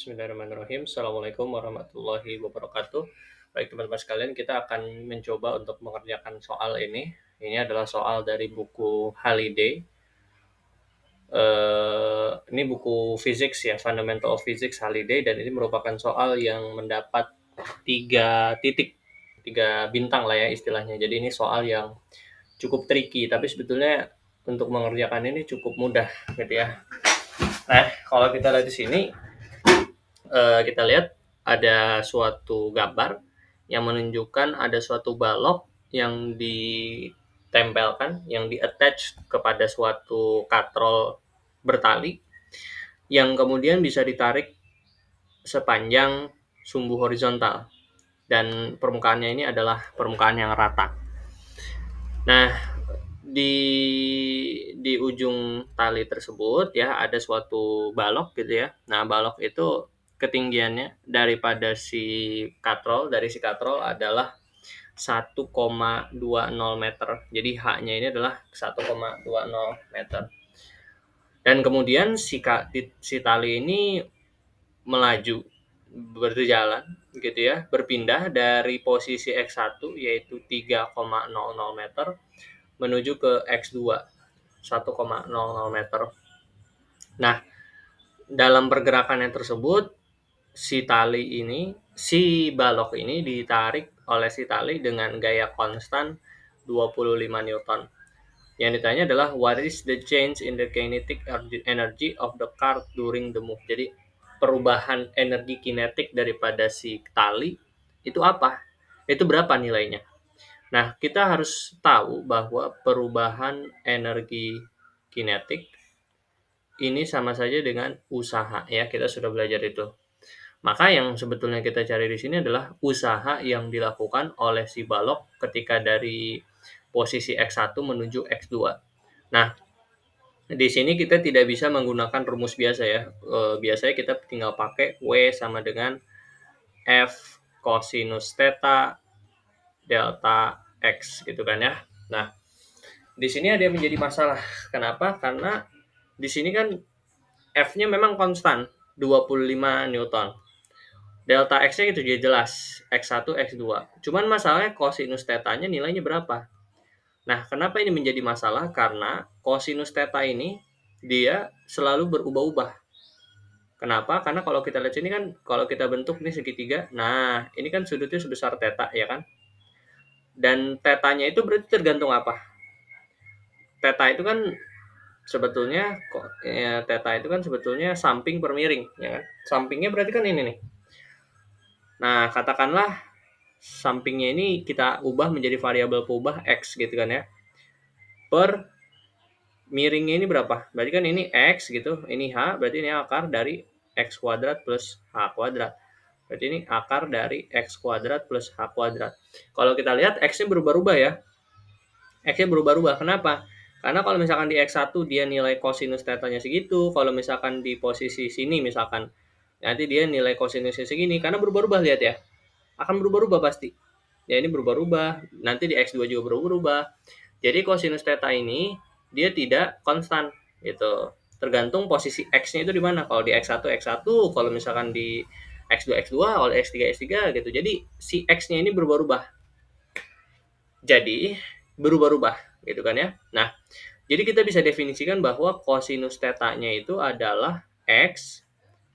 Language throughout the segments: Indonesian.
Bismillahirrahmanirrahim. Assalamualaikum warahmatullahi wabarakatuh. Baik teman-teman sekalian, kita akan mencoba untuk mengerjakan soal ini. Ini adalah soal dari buku Halliday. Ini buku Physics ya, Fundamental of Physics Halliday, dan ini merupakan soal yang mendapat 3 bintang lah ya istilahnya. Jadi ini soal yang cukup tricky, tapi sebetulnya untuk mengerjakan ini cukup mudah gitu ya. Nah, kalau kita lihat di sini, kita lihat ada suatu gambar yang menunjukkan ada suatu balok yang ditempelkan, yang di-attach kepada suatu katrol bertali, yang kemudian bisa ditarik sepanjang sumbu horizontal. Dan permukaannya ini adalah permukaan yang rata. Nah, di ujung tali tersebut ya ada suatu balok gitu ya. Nah, balok itu ketinggiannya dari si katrol adalah 1,20 meter. Jadi H-nya ini adalah 1,20 meter. Dan kemudian si tali ini melaju, berjalan gitu ya, berpindah dari posisi X1 yaitu 3,00 meter menuju ke X2 1,00 meter. Nah, dalam pergerakannya tersebut si balok ini ditarik oleh si tali dengan gaya konstan 25 Newton. Yang ditanya adalah what is the change in the kinetic energy of the car during the move. Jadi perubahan energi kinetik daripada si tali itu apa? Itu berapa nilainya? Nah, kita harus tahu bahwa perubahan energi kinetik ini sama saja dengan usaha ya. Kita sudah belajar itu. Maka yang sebetulnya kita cari di sini adalah usaha yang dilakukan oleh si balok ketika dari posisi X1 menuju X2. Nah, di sini kita tidak bisa menggunakan rumus biasa ya. Biasanya kita tinggal pakai W sama dengan F cosinus theta delta X gitu kan ya. Nah, di sini ada yang menjadi masalah. Kenapa? Karena di sini kan F-nya memang konstan 25 Newton. Delta X-nya itu dia jelas, X1, X2. Cuman masalahnya cosinus theta-nya nilainya berapa? Nah, kenapa ini menjadi masalah? Karena cosinus theta ini dia selalu berubah-ubah. Kenapa? Karena kalau kita lihat sini kan, kalau kita bentuk ini segitiga, nah ini kan sudutnya sebesar theta ya kan? Dan theta-nya itu berarti tergantung apa? Theta itu kan sebetulnya theta itu kan sebetulnya samping per miring ya kan? Sampingnya berarti kan ini nih. Nah, katakanlah sampingnya ini kita ubah menjadi variabel peubah X gitu kan ya. Per miringnya ini berapa? Berarti kan ini X gitu, ini H, berarti ini akar dari X kuadrat plus H kuadrat. Berarti ini akar dari X kuadrat plus H kuadrat. Kalau kita lihat X-nya berubah-ubah ya. X-nya berubah-ubah. Kenapa? Karena kalau misalkan di X1 dia nilai cosinus theta-nya segitu, kalau misalkan di posisi sini misalkan nanti dia nilai cosinusnya segini, karena berubah-ubah lihat ya. Akan berubah-ubah pasti. Ya ini berubah-ubah, nanti di X2 juga berubah-ubah. Jadi cosinus theta ini dia tidak konstan gitu. Tergantung posisi X-nya itu di mana. Kalau di X1 X1, kalau misalkan di X2 X2, kalau X3 X3 gitu. Jadi si X-nya ini berubah-ubah. Jadi berubah-ubah gitu kan ya. Nah, jadi kita bisa definisikan bahwa cosinus theta-nya itu adalah X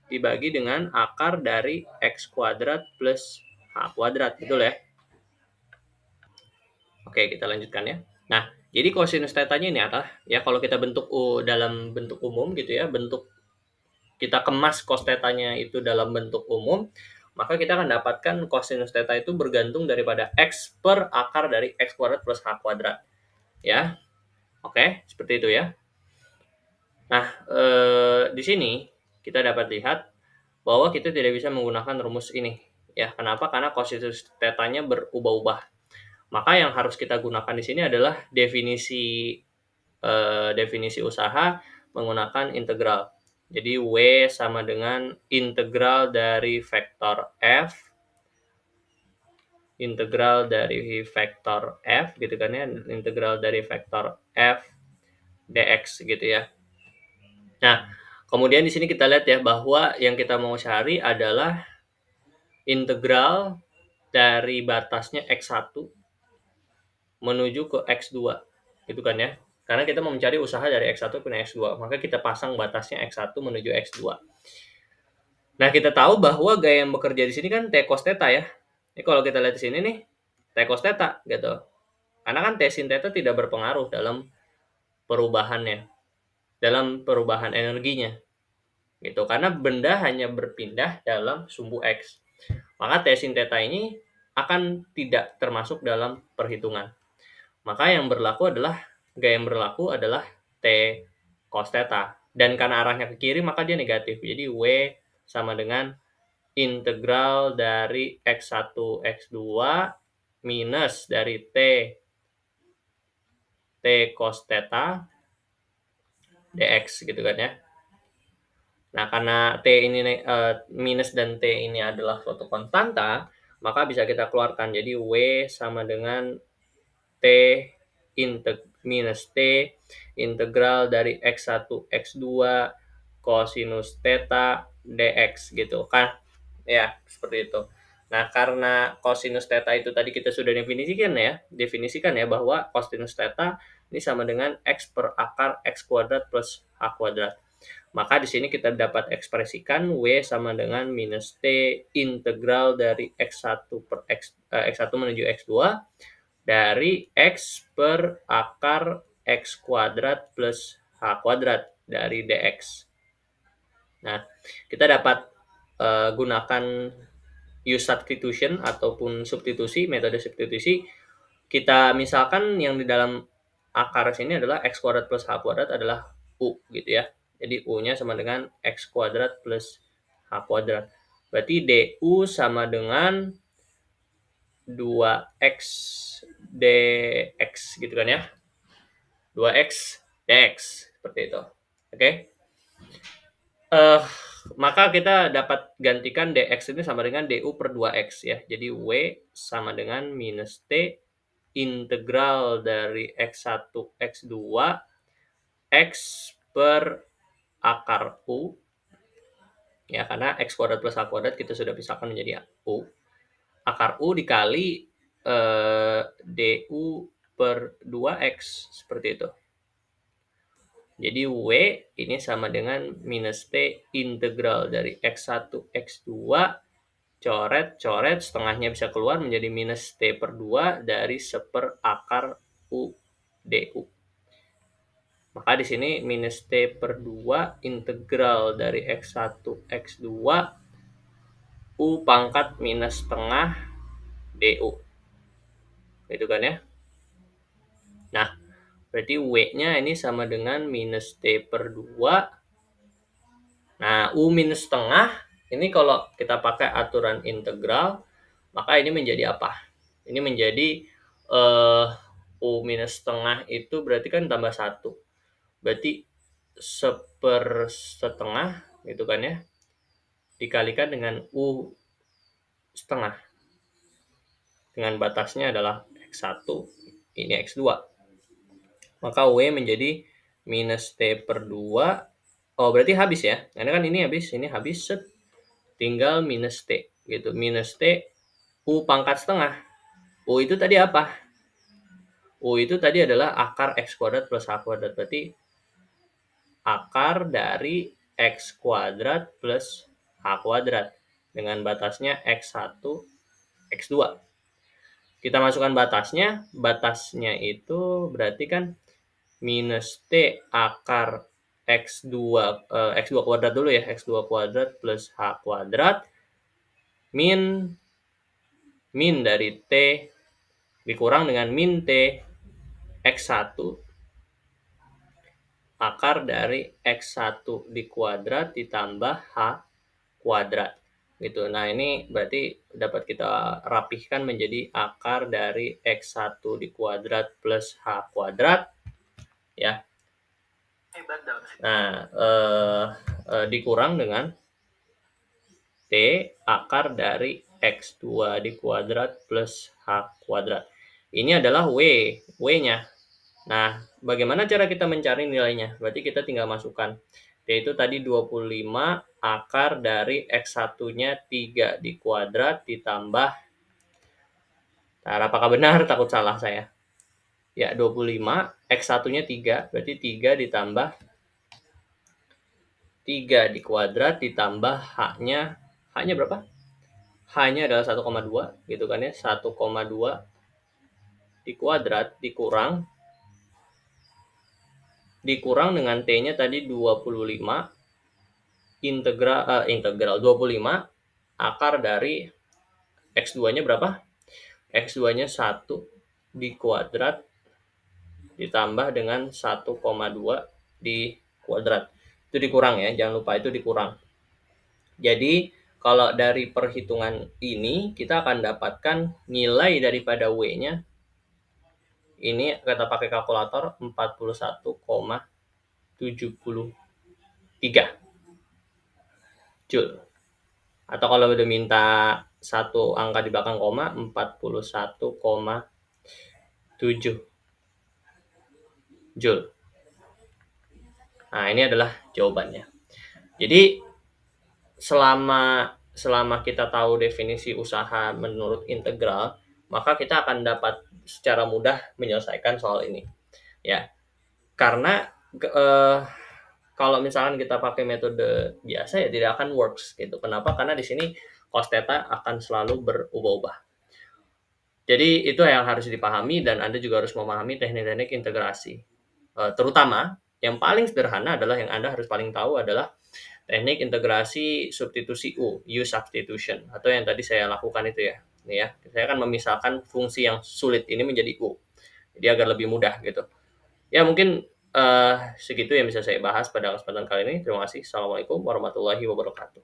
dibagi dengan akar dari X kuadrat plus H kuadrat, betul ya? Oke, kita lanjutkan ya. Nah, jadi cosinus theta-nya ini adalah ya kalau kita bentuk dalam bentuk umum gitu ya, bentuk kita kemas cos theta-nya itu dalam bentuk umum, maka kita akan dapatkan cosinus theta itu bergantung daripada X per akar dari X kuadrat plus H kuadrat. Ya. Oke, seperti itu ya. Nah, di sini kita dapat lihat bahwa kita tidak bisa menggunakan rumus ini. Ya, kenapa? Karena cosinus theta-nya berubah-ubah. Maka yang harus kita gunakan di sini adalah definisi usaha menggunakan integral. Jadi W sama dengan integral dari vektor F gitu kan ya, integral dari vektor F dx gitu ya. Nah, Kemudian di sini kita lihat ya bahwa yang kita mau cari adalah integral dari batasnya X1 menuju ke X2 gitu kan ya. Karena kita mau mencari usaha dari X1 ke X2, maka kita pasang batasnya X1 menuju X2. Nah, kita tahu bahwa gaya yang bekerja di sini kan T cos theta ya. Ini kalau kita lihat di sini nih, T cos theta gitu. Karena kan T sin theta tidak berpengaruh dalam perubahannya, dalam perubahan energinya gitu. Karena benda hanya berpindah dalam sumbu X. Maka T sin theta ini akan tidak termasuk dalam perhitungan. Maka yang berlaku adalah gaya yang berlaku adalah T cos theta. Dan karena arahnya ke kiri maka dia negatif. Jadi W sama dengan integral dari X1 X2 minus dari T cos theta dx gitu kan ya. Nah, karena T ini minus dan T ini adalah suatu konstanta, maka bisa kita keluarkan. Jadi W sama dengan T minus T integral dari X1 X2 cosinus theta dx gitu kan. Ya, seperti itu. Nah, karena cosinus theta itu tadi kita sudah definisikan ya bahwa cosinus theta ini sama dengan X per akar X kuadrat plus H kuadrat. Maka di sini kita dapat ekspresikan W sama dengan minus T integral dari X1 per X1 menuju X2 dari X per akar X kuadrat plus H kuadrat dari dx. Nah, kita dapat gunakan use substitution ataupun substitusi, metode substitusi. Kita misalkan yang di dalam akar sini adalah X kuadrat plus H kuadrat adalah U gitu ya. Jadi U-nya sama dengan X kuadrat plus H kuadrat. Berarti DU sama dengan 2X dx gitu kan ya. 2X dx seperti itu. Oke. Maka kita dapat gantikan dx ini sama dengan du per 2x ya. Jadi W sama dengan minus T integral dari X1 X2 X per akar U ya, karena X kuadrat plus H kuadrat kita sudah pisahkan menjadi U. Akar U dikali du per 2x seperti itu. Jadi W ini sama dengan minus T integral dari X1 X2 coret setengahnya bisa keluar menjadi minus T per 2 dari seper akar U du. Maka di sini minus T per 2 integral dari X1 X2 U pangkat minus setengah du. Gitu kan ya. Nah, berarti W-nya ini sama dengan minus T per 2. Nah, U minus setengah, ini kalau kita pakai aturan integral, maka ini menjadi apa? Ini menjadi U minus setengah itu berarti kan tambah 1. Berarti sepersetengah gitu kan ya, dikalikan dengan U setengah. Dengan batasnya adalah X1, ini X2. Maka W menjadi minus T per 2. Oh, berarti habis ya. Karena kan ini habis, set. Tinggal minus T gitu. Minus T U pangkat setengah. U itu tadi apa? U itu tadi adalah akar X kuadrat plus H kuadrat. Berarti akar dari X kuadrat plus H kuadrat. Dengan batasnya X1, X2. Kita masukkan batasnya. Batasnya itu berarti kan minus T akar X2 kuadrat dulu ya. X2 kuadrat plus H kuadrat min dari T dikurang dengan min T X1 akar dari X1 di kuadrat ditambah H kuadrat gitu. Nah, ini berarti dapat kita rapihkan menjadi akar dari X1 di kuadrat plus H kuadrat ya. Nah, dikurang dengan T akar dari X2 di kuadrat plus H kuadrat. Ini adalah W-nya. Nah, bagaimana cara kita mencari nilainya? Berarti kita tinggal masukkan Yaitu tadi 25 akar dari X1-nya 3 dikuadrat ditambah, apakah benar? Takut salah saya. Ya, 25, X1-nya 3, berarti 3 ditambah 3 dikuadrat ditambah H-nya. H-nya berapa? H-nya adalah 1,2 gitu kan ya. 1,2 dikuadrat dikurang dengan T-nya tadi 25 integral 25 akar dari X2-nya berapa? X2-nya 1 dikuadrat ditambah dengan 1,2 dikuadrat. Itu dikurang ya, jangan lupa itu dikurang. Jadi kalau dari perhitungan ini kita akan dapatkan nilai daripada W-nya. Ini kita pakai kalkulator 41,73 Joule. Atau kalau udah minta satu angka di belakang koma, 41,7 Joule. Nah, ini adalah jawabannya. Jadi selama kita tahu definisi usaha menurut integral, maka kita akan dapat secara mudah menyelesaikan soal ini. Ya. Karena kalau misalkan kita pakai metode biasa ya tidak akan works gitu. Kenapa? Karena di sini cos theta akan selalu berubah-ubah. Jadi itu yang harus dipahami dan Anda juga harus memahami teknik-teknik integrasi. Terutama yang paling sederhana adalah yang Anda harus paling tahu adalah teknik integrasi substitusi U substitution, atau yang tadi saya lakukan itu ya. Ini ya, saya akan memisahkan fungsi yang sulit ini menjadi U. Jadi agar lebih mudah gitu. Ya mungkin segitu yang bisa saya bahas pada kesempatan kali ini. Terima kasih. Assalamualaikum warahmatullahi wabarakatuh.